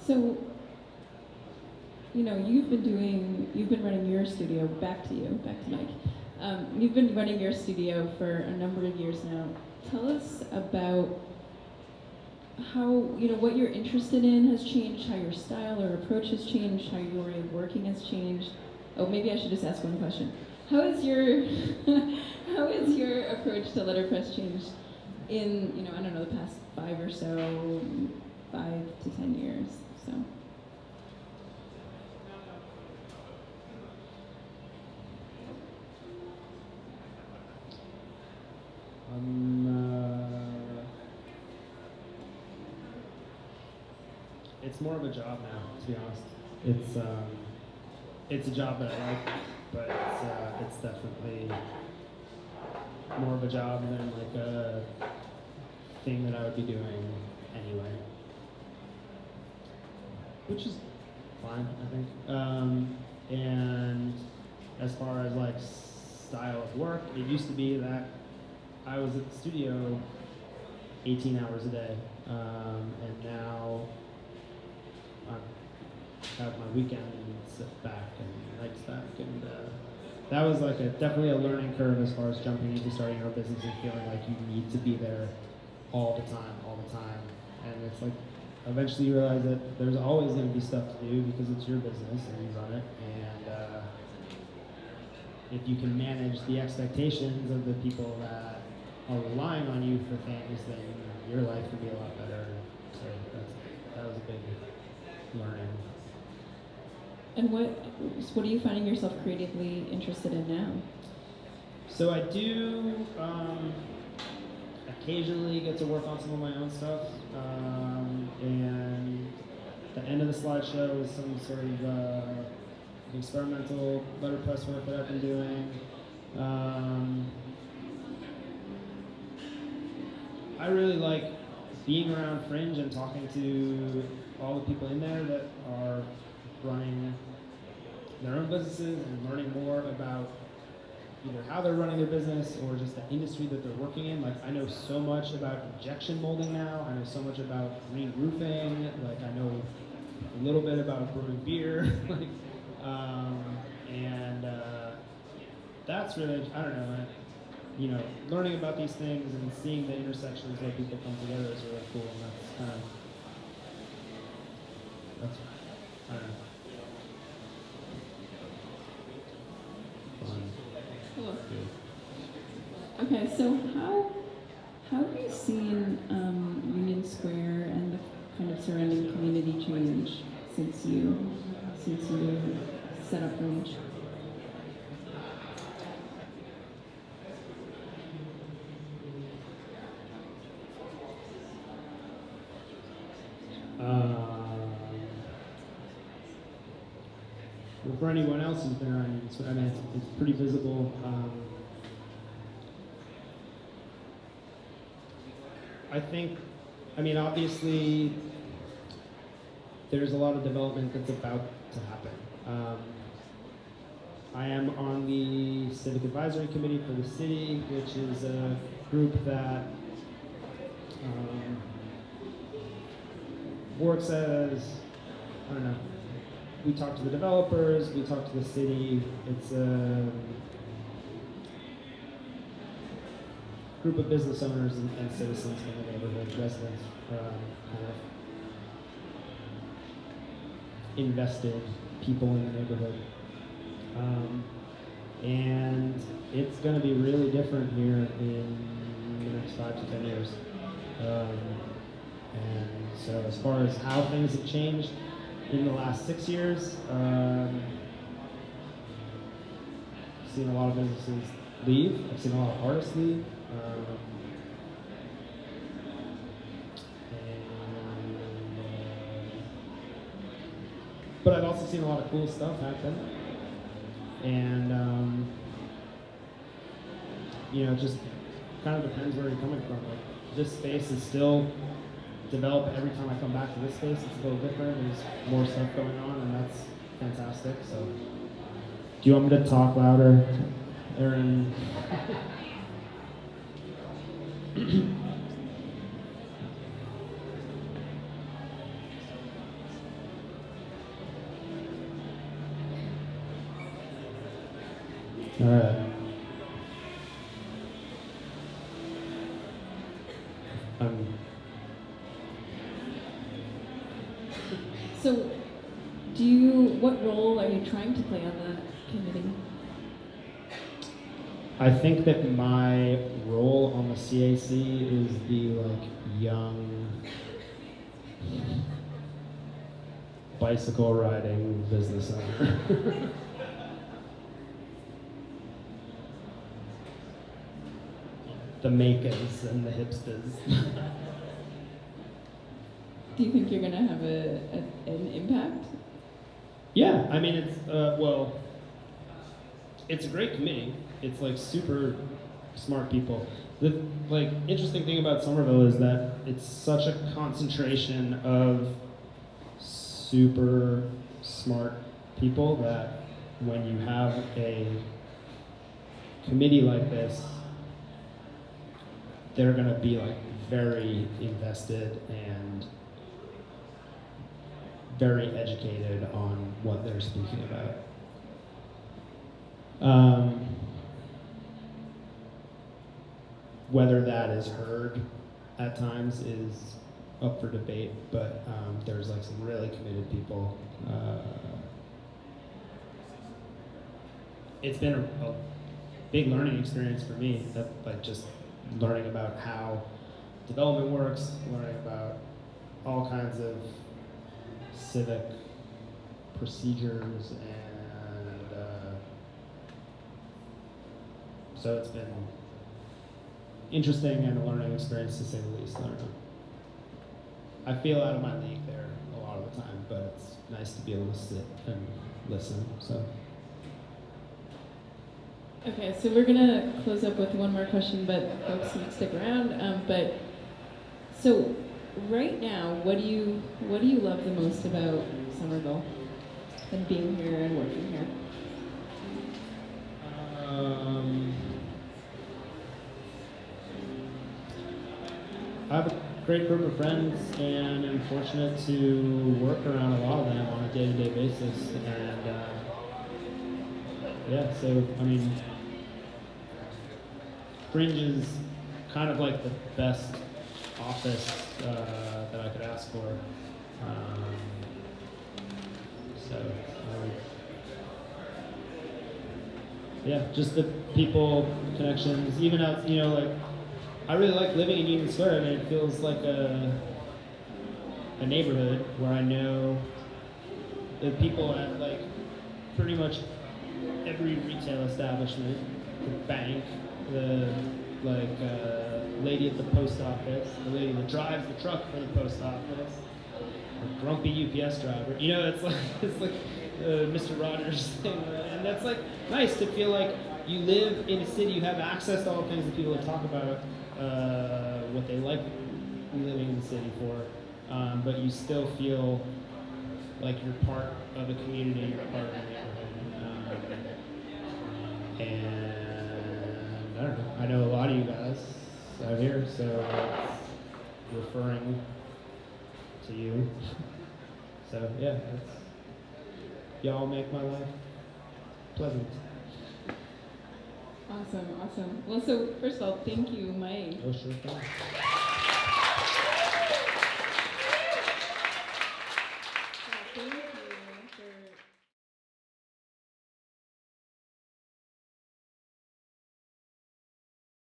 So, you've been running your studio, back to Mike. You've been running your studio for a number of years now. Tell us about how, what you're interested in has changed, how your style or approach has changed, how your way of working has changed. Oh, maybe I should just ask one question. How is your, how is your approach to letterpress changed in, I don't know, the past 5 to 10 years, so. It's more of a job now, to be honest. It's a job that I like, but it's definitely more of a job than like a thing that I would be doing anyway, which is fine, I think. And as far as like style of work, it used to be that I was at the studio 18 hours a day, and now I have my weekends back and nights back, and that was like definitely a learning curve as far as jumping into starting your own business and feeling like you need to be there all the time, and it's like eventually you realize that there's always going to be stuff to do because it's your business and you run it, and if you can manage the expectations of the people that are relying on you for things, then your life can be a lot better. So that was a big learning. And what are you finding yourself creatively interested in now? So I do occasionally get to work on some of my own stuff, and the end of the slideshow is some sort of experimental letterpress work that I've been doing. I really like being around Fringe and talking to all the people in there that are running their own businesses and learning more about either how they're running their business or just the industry that they're working in. Like, I know so much about injection molding now. I know so much about green roofing. Like, I know a little bit about brewing beer. Like, and that's really, I don't know, learning about these things and seeing the intersections where people come together is really cool. And that's kind of, I don't know. Cool. Okay, so how have you seen Union Square and the kind of surrounding community change since you set up Fringe? Well, for anyone else who's been around, it's pretty visible. Obviously, there's a lot of development that's about to happen. I am on the Civic Advisory Committee for the city, which is a group that works as, I don't know, we talk to the developers, we talk to the city. It's a group of business owners and citizens in the neighborhood, residents, kind of invested people in the neighborhood. And it's going to be really different here in the next 5 to 10 years. And so as far as how things have changed in the last 6 years, I've seen a lot of businesses leave. I've seen a lot of artists leave. But I've also seen a lot of cool stuff happen. And, it just kind of depends where you're coming from. Like, this space is still developed every time I come back to this space. It's a little different. There's more stuff going on, and that's fantastic. So, do you want me to talk louder, Aaron? All right. So, what role are you trying to play on that committee? I think that my role on the CAC is the like young bicycle riding business owner. The makers and the hipsters. Do you think you're going to have an impact? Yeah, I mean, it's a great committee. It's like super smart people. The like interesting thing about Somerville is that it's such a concentration of super smart people that when you have a committee like this, they're gonna be like very invested and very educated on what they're speaking about. Whether that is heard at times is up for debate, but there's like some really committed people. It's been a big learning experience for me, that like just learning about how development works, learning about all kinds of civic procedures, and so it's been interesting and a learning experience to say the least. I don't know. I feel out of my league there a lot of the time, but it's nice to be able to sit and listen. So. Okay, so we're gonna close up with one more question, but folks can stick around. But so right now, what do you love the most about Somerville and being here and working here? I have a great group of friends, and I'm fortunate to work around a lot of them on a day-to-day basis. And yeah, so I mean, Fringe is kind of like the best office that I could ask for. Yeah, just the people, connections, even out, like, I really like living in Union Square. I mean, it feels like a neighborhood where I know the people at like pretty much every retail establishment, the bank, the lady at the post office, the lady that drives the truck for the post office, the grumpy UPS driver. It's like Mr. Rogers thing, and that's like nice to feel like you live in a city, you have access to all the things that people talk about, what they like living in the city for, but you still feel like you're part of a community, you're part of a neighborhood. And I don't know, I know a lot of you guys out here, so it's referring to you. So yeah, y'all make my life pleasant. Awesome. Well, so first of all, thank you, Mike. Oh, sure thing.